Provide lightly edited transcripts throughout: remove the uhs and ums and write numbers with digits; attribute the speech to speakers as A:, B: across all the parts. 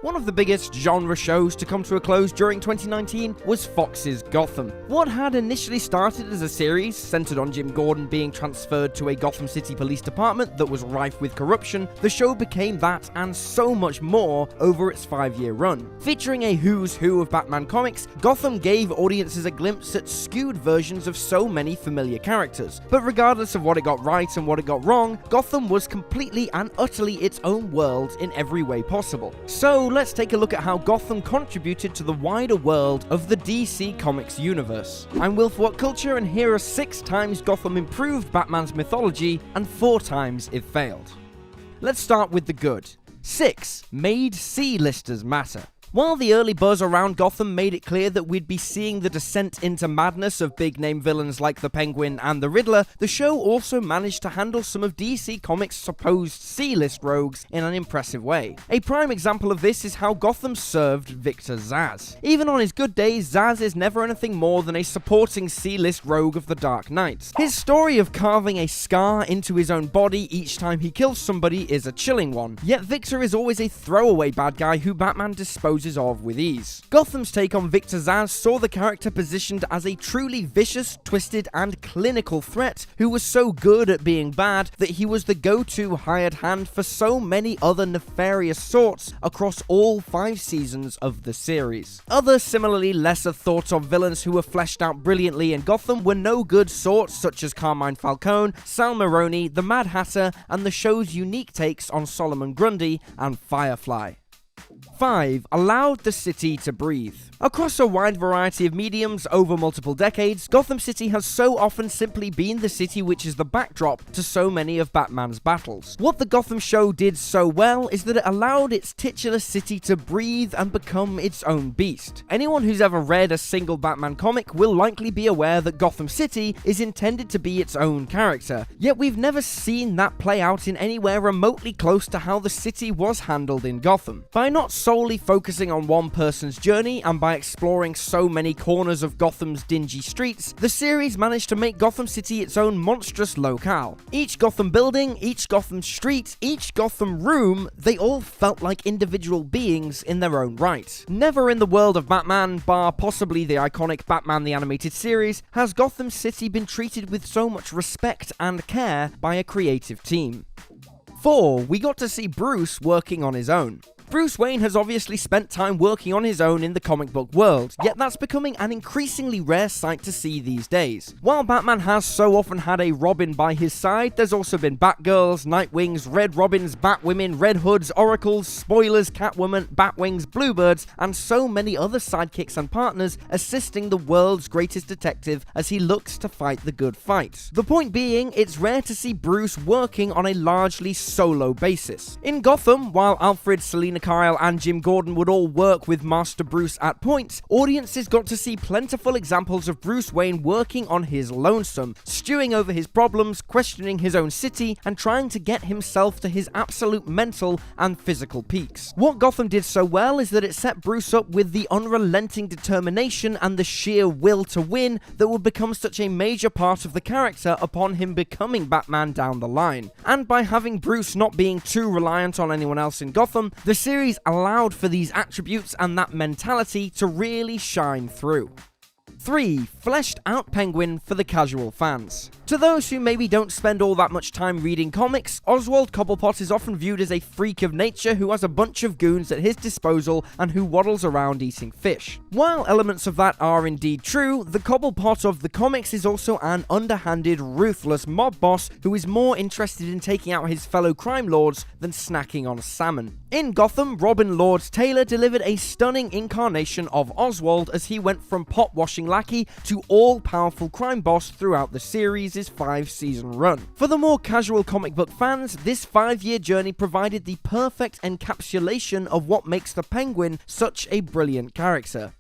A: One of the biggest genre shows to come to a close during 2019 was Fox's Gotham. What had initially started as a series centered on Jim Gordon being transferred to a Gotham City Police Department that was rife with corruption, the show became that and so much more over its 5-year run. Featuring a who's who of Batman comics, Gotham gave audiences a glimpse at skewed versions of so many familiar characters. But regardless of what it got right and what it got wrong, Gotham was completely and utterly its own world in every way possible. So let's take a look at how Gotham contributed to the wider world of the DC Comics universe. I'm Will for What Culture, and here are 6 times Gotham improved Batman's mythology and 4 times it failed. Let's start with the good. 6. Made C-listers matter. While the early buzz around Gotham made it clear that we'd be seeing the descent into madness of big-name villains like the Penguin and the Riddler, the show also managed to handle some of DC Comics' supposed C-list rogues in an impressive way. A prime example of this is how Gotham served Victor Zsasz. Even on his good days, Zsasz is never anything more than a supporting C-list rogue of the Dark Knight. His story of carving a scar into his own body each time he kills somebody is a chilling one, yet Victor is always a throwaway bad guy who Batman disposes of with ease. Gotham's take on Victor Zsasz saw the character positioned as a truly vicious, twisted, and clinical threat who was so good at being bad that he was the go-to hired hand for so many other nefarious sorts across all 5 seasons of the series. Other similarly lesser thought of villains who were fleshed out brilliantly in Gotham were no-good sorts such as Carmine Falcone, Sal Maroni, the Mad Hatter, and the show's unique takes on Solomon Grundy and Firefly. 5. Allowed the city to breathe. Across a wide variety of mediums over multiple decades, Gotham City has so often simply been the city which is the backdrop to so many of Batman's battles. What the Gotham show did so well is that it allowed its titular city to breathe and become its own beast. Anyone who's ever read a single Batman comic will likely be aware that Gotham City is intended to be its own character, yet we've never seen that play out in anywhere remotely close to how the city was handled in Gotham. By not solely focusing on one person's journey and by exploring so many corners of Gotham's dingy streets, the series managed to make Gotham City its own monstrous locale. Each Gotham building, each Gotham street, each Gotham room, they all felt like individual beings in their own right. Never in the world of Batman, bar possibly the iconic Batman the Animated Series, has Gotham City been treated with so much respect and care by a creative team. 4. We got to see Bruce working on his own. Bruce Wayne has obviously spent time working on his own in the comic book world, yet that's becoming an increasingly rare sight to see these days. While Batman has so often had a Robin by his side, there's also been Batgirls, Nightwings, Red Robins, Batwomen, Red Hoods, Oracles, Spoilers, Catwoman, Batwings, Bluebirds, and so many other sidekicks and partners assisting the world's greatest detective as he looks to fight the good fight. The point being, it's rare to see Bruce working on a largely solo basis. In Gotham, while Alfred, Selina Kyle, and Jim Gordon would all work with Master Bruce at points, audiences got to see plentiful examples of Bruce Wayne working on his lonesome, stewing over his problems, questioning his own city, and trying to get himself to his absolute mental and physical peaks. What Gotham did so well is that it set Bruce up with the unrelenting determination and the sheer will to win that would become such a major part of the character upon him becoming Batman down the line. And by having Bruce not being too reliant on anyone else in Gotham, the series allowed for these attributes and that mentality to really shine through. 3. Fleshed out Penguin for the casual fans. To those who maybe don't spend all that much time reading comics, Oswald Cobblepot is often viewed as a freak of nature who has a bunch of goons at his disposal and who waddles around eating fish. While elements of that are indeed true, the Cobblepot of the comics is also an underhanded, ruthless mob boss who is more interested in taking out his fellow crime lords than snacking on salmon. In Gotham, Robin Lord Taylor delivered a stunning incarnation of Oswald as he went from pot-washing lackey to all-powerful crime boss throughout the series' 5-season run. For the more casual comic book fans, this 5-year journey provided the perfect encapsulation of what makes the Penguin such a brilliant character.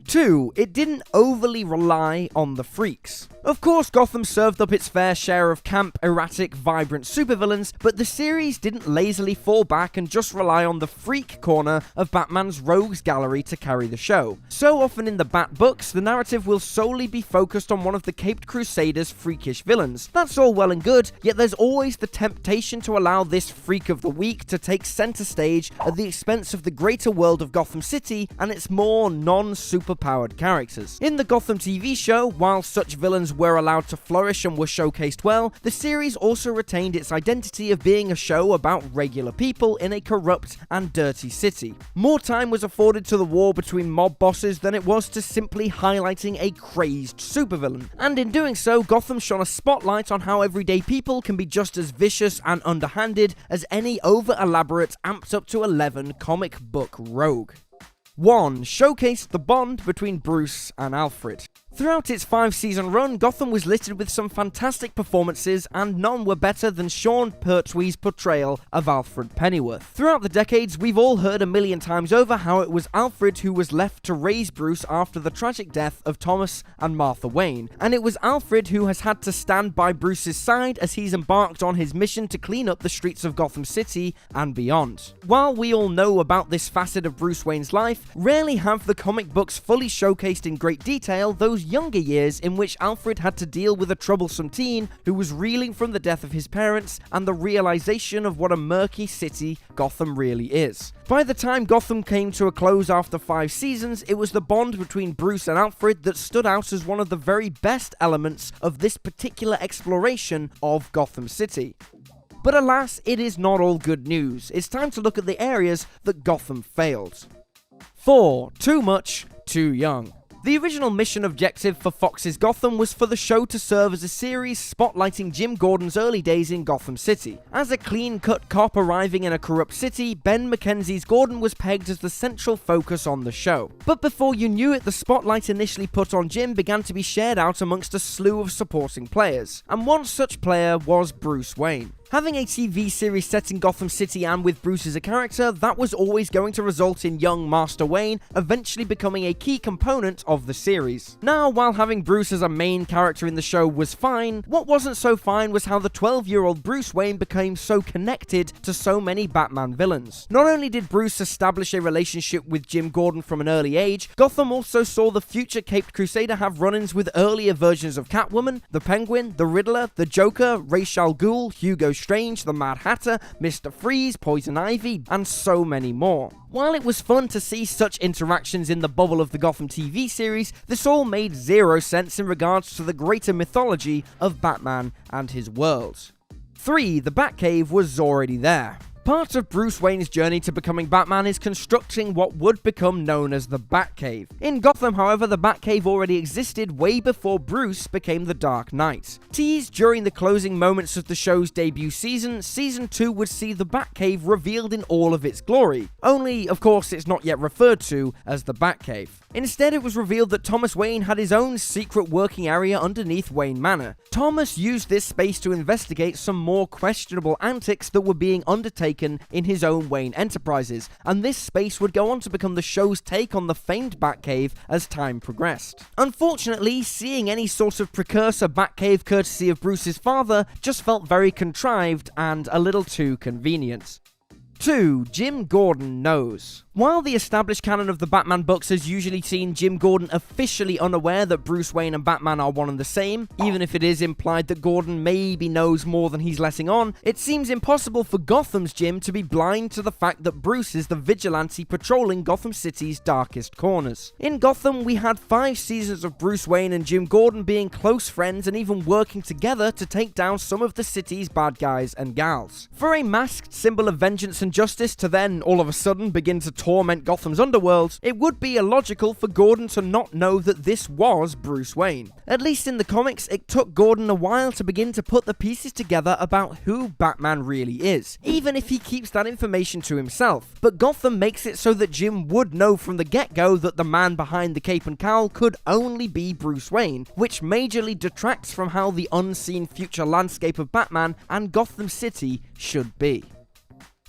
A: 2. It didn't overly rely on the freaks. Of course, Gotham served up its fair share of camp, erratic, vibrant supervillains, but the series didn't lazily fall back and just rely on the freak corner of Batman's rogues gallery to carry the show. So often in the Bat books, the narrative will solely be focused on one of the Caped Crusaders' freakish villains. That's all well and good, yet there's always the temptation to allow this freak of the week to take center stage at the expense of the greater world of Gotham City and its more non-superpowered characters. In the Gotham TV show, while such villains were allowed to flourish and were showcased well, the series also retained its identity of being a show about regular people in a corrupt and dirty city. More time was afforded to the war between mob bosses than it was to simply highlighting a crazed supervillain, and in doing so, Gotham shone a spotlight on how everyday people can be just as vicious and underhanded as any over-elaborate, amped up to 11 comic book rogue. 1. Showcased the bond between Bruce and Alfred. Throughout its 5-season run, Gotham was littered with some fantastic performances, and none were better than Sean Pertwee's portrayal of Alfred Pennyworth. Throughout the decades, we've all heard a million times over how it was Alfred who was left to raise Bruce after the tragic death of Thomas and Martha Wayne, and it was Alfred who has had to stand by Bruce's side as he's embarked on his mission to clean up the streets of Gotham City and beyond. While we all know about this facet of Bruce Wayne's life, rarely have the comic books fully showcased in great detail those younger years in which Alfred had to deal with a troublesome teen who was reeling from the death of his parents and the realization of what a murky city Gotham really is. By the time Gotham came to a close after 5 seasons, it was the bond between Bruce and Alfred that stood out as one of the very best elements of this particular exploration of Gotham City. But alas, it is not all good news. It's time to look at the areas that Gotham failed. 4. Too much, too young. The original mission objective for Fox's Gotham was for the show to serve as a series spotlighting Jim Gordon's early days in Gotham City. As a clean-cut cop arriving in a corrupt city, Ben McKenzie's Gordon was pegged as the central focus on the show. But before you knew it, the spotlight initially put on Jim began to be shared out amongst a slew of supporting players, and one such player was Bruce Wayne. Having a TV series set in Gotham City and with Bruce as a character, that was always going to result in young Master Wayne eventually becoming a key component of the series. Now, while having Bruce as a main character in the show was fine, what wasn't so fine was how the 12-year-old Bruce Wayne became so connected to so many Batman villains. Not only did Bruce establish a relationship with Jim Gordon from an early age, Gotham also saw the future Caped Crusader have run-ins with earlier versions of Catwoman, the Penguin, the Riddler, the Joker, Ra's al Ghul, Hugo Strange, the Mad Hatter, Mr. Freeze, Poison Ivy, and so many more. While it was fun to see such interactions in the bubble of the Gotham TV series, this all made zero sense in regards to the greater mythology of Batman and his world. 3. The Batcave was already there. Part of Bruce Wayne's journey to becoming Batman is constructing what would become known as the Batcave. In Gotham, however, the Batcave already existed way before Bruce became the Dark Knight. Teased during the closing moments of the show's debut season, Season 2 would see the Batcave revealed in all of its glory. Only, of course, it's not yet referred to as the Batcave. Instead, it was revealed that Thomas Wayne had his own secret working area underneath Wayne Manor. Thomas used this space to investigate some more questionable antics that were being undertaken in his own Wayne Enterprises, and this space would go on to become the show's take on the famed Batcave as time progressed. Unfortunately, seeing any sort of precursor Batcave courtesy of Bruce's father just felt very contrived and a little too convenient. 2. Jim Gordon knows. While the established canon of the Batman books has usually seen Jim Gordon officially unaware that Bruce Wayne and Batman are one and the same, even if it is implied that Gordon maybe knows more than he's letting on, it seems impossible for Gotham's Jim to be blind to the fact that Bruce is the vigilante patrolling Gotham City's darkest corners. In Gotham, we had 5 seasons of Bruce Wayne and Jim Gordon being close friends and even working together to take down some of the city's bad guys and gals. For a masked symbol of vengeance and justice to then, all of a sudden, begin to torment Gotham's underworld, it would be illogical for Gordon to not know that this was Bruce Wayne. At least in the comics, it took Gordon a while to begin to put the pieces together about who Batman really is, even if he keeps that information to himself. But Gotham makes it so that Jim would know from the get-go that the man behind the cape and cowl could only be Bruce Wayne, which majorly detracts from how the unseen future landscape of Batman and Gotham City should be.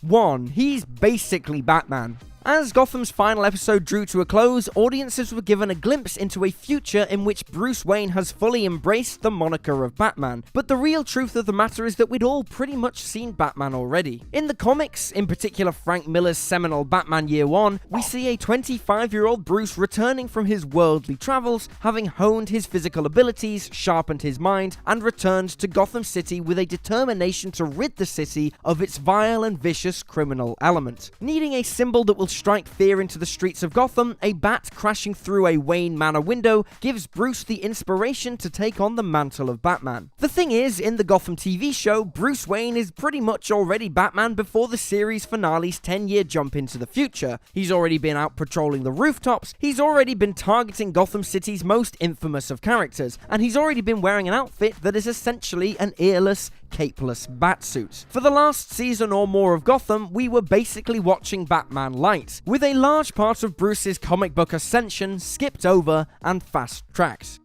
A: 1. He's basically Batman. As Gotham's final episode drew to a close, audiences were given a glimpse into a future in which Bruce Wayne has fully embraced the moniker of Batman. But the real truth of the matter is that we'd all pretty much seen Batman already. In the comics, in particular Frank Miller's seminal Batman Year One, we see a 25-year-old Bruce returning from his worldly travels, having honed his physical abilities, sharpened his mind, and returned to Gotham City with a determination to rid the city of its vile and vicious criminal element. Needing a symbol that will strike fear into the streets of Gotham, a bat crashing through a Wayne Manor window gives Bruce the inspiration to take on the mantle of Batman. The thing is, in the Gotham TV show, Bruce Wayne is pretty much already Batman before the series finale's 10-year jump into the future. He's already been out patrolling the rooftops, he's already been targeting Gotham City's most infamous of characters, and he's already been wearing an outfit that is essentially an earless, capeless batsuit. For the last season or more of Gotham, we were basically watching Batman Light, with a large part of Bruce's comic book ascension skipped over and fast-tracked.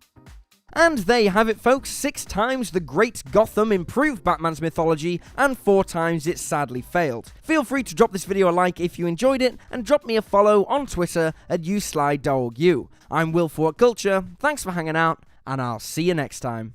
A: And there you have it, folks. 6 times the great Gotham improved Batman's mythology, and 4 times it sadly failed. Feel free to drop this video a like if you enjoyed it, and drop me a follow on Twitter at YouSlyDogU. I'm Will for What Culture, thanks for hanging out, and I'll see you next time.